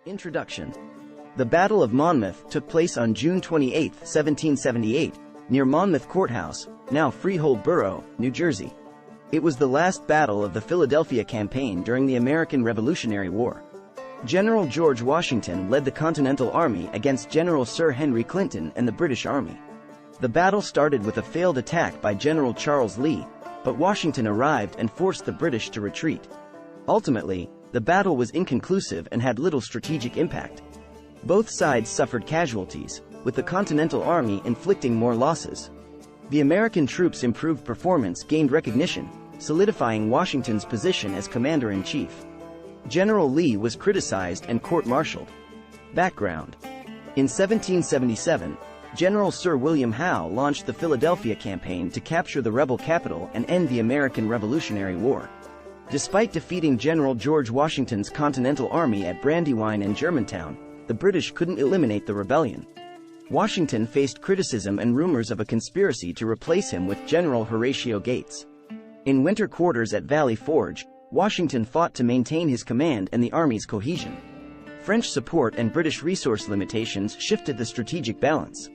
Introduction. The Battle of Monmouth took place on June 28, 1778, near Monmouth Courthouse, now Freehold Borough, New Jersey. It was the last battle of the Philadelphia Campaign during the American Revolutionary War. General George Washington led the Continental Army against General Sir Henry Clinton and the British Army. The battle started with a failed attack by General Charles Lee, but Washington arrived and forced the British to retreat. Ultimately, the battle was inconclusive and had little strategic impact. Both sides suffered casualties, with the Continental Army inflicting more losses. The American troops' improved performance gained recognition, solidifying Washington's position as commander-in-chief. General Lee was criticized and court-martialed. Background. In 1777, General Sir William Howe launched the Philadelphia Campaign to capture the rebel capital and end the American Revolutionary War. Despite defeating General George Washington's Continental Army at Brandywine and Germantown, the British couldn't eliminate the rebellion. Washington faced criticism and rumors of a conspiracy to replace him with General Horatio Gates. In winter quarters at Valley Forge, Washington fought to maintain his command and the army's cohesion. French support and British resource limitations shifted the strategic balance.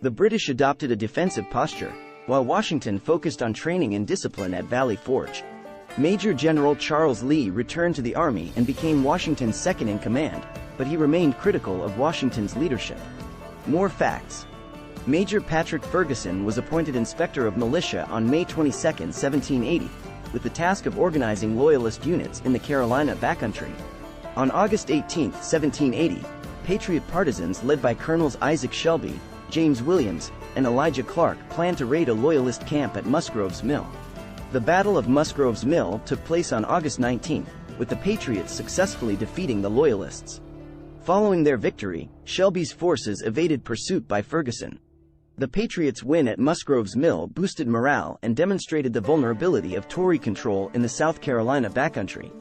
The British adopted a defensive posture, while Washington focused on training and discipline at Valley Forge. Major General Charles Lee returned to the army and became Washington's second-in-command, but he remained critical of Washington's leadership. More facts. Major Patrick Ferguson was appointed Inspector of Militia on May 22, 1780, with the task of organizing Loyalist units in the Carolina backcountry. On August 18, 1780, Patriot partisans led by Colonels Isaac Shelby, James Williams, and Elijah Clark planned to raid a Loyalist camp at Musgrove's Mill. The Battle of Musgrove's Mill took place on August 19, with the Patriots successfully defeating the Loyalists. Following their victory, Shelby's forces evaded pursuit by Ferguson. The Patriots' win at Musgrove's Mill boosted morale and demonstrated the vulnerability of Tory control in the South Carolina backcountry.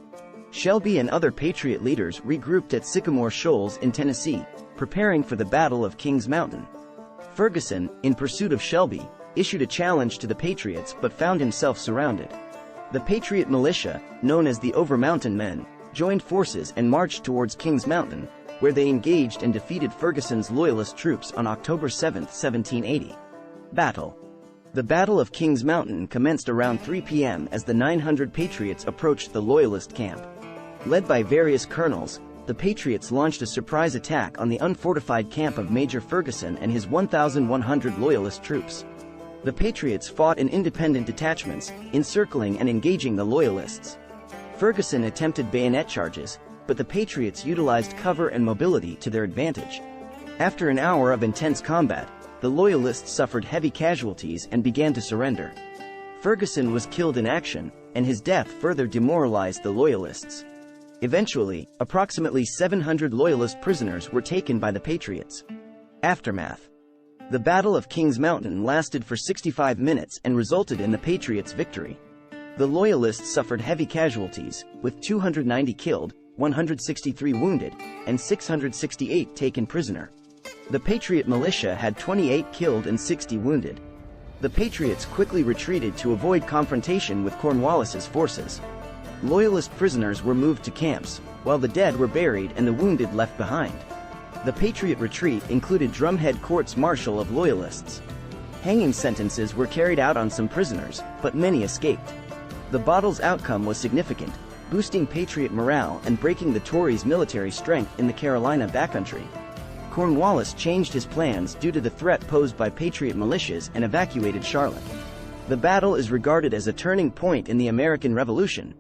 Shelby and other Patriot leaders regrouped at Sycamore Shoals in Tennessee, preparing for the Battle of Kings Mountain. Ferguson, in pursuit of Shelby, issued a challenge to the Patriots but found himself surrounded. The Patriot militia, known as the Overmountain Men, joined forces and marched towards Kings Mountain, where they engaged and defeated Ferguson's Loyalist troops on October 7, 1780. Battle. The Battle of Kings Mountain commenced around 3 p.m. as the 900 Patriots approached the Loyalist camp. Led by various colonels, the Patriots launched a surprise attack on the unfortified camp of Major Ferguson and his 1,100 Loyalist troops. The Patriots fought in independent detachments, encircling and engaging the Loyalists. Ferguson attempted bayonet charges, but the Patriots utilized cover and mobility to their advantage. After an hour of intense combat, the Loyalists suffered heavy casualties and began to surrender. Ferguson was killed in action, and his death further demoralized the Loyalists. Eventually, approximately 700 Loyalist prisoners were taken by the Patriots. Aftermath. The Battle of Kings Mountain lasted for 65 minutes and resulted in the Patriots' victory. The Loyalists suffered heavy casualties, with 290 killed, 163 wounded, and 668 taken prisoner. The Patriot militia had 28 killed and 60 wounded. The Patriots quickly retreated to avoid confrontation with Cornwallis's forces. Loyalist prisoners were moved to camps, while the dead were buried and the wounded left behind. The Patriot retreat included drumhead courts-martial of Loyalists. Hanging sentences were carried out on some prisoners, but many escaped. The battle's outcome was significant, boosting Patriot morale and breaking the Tories' military strength in the Carolina backcountry. Cornwallis changed his plans due to the threat posed by Patriot militias and evacuated Charlotte. The battle is regarded as a turning point in the American Revolution,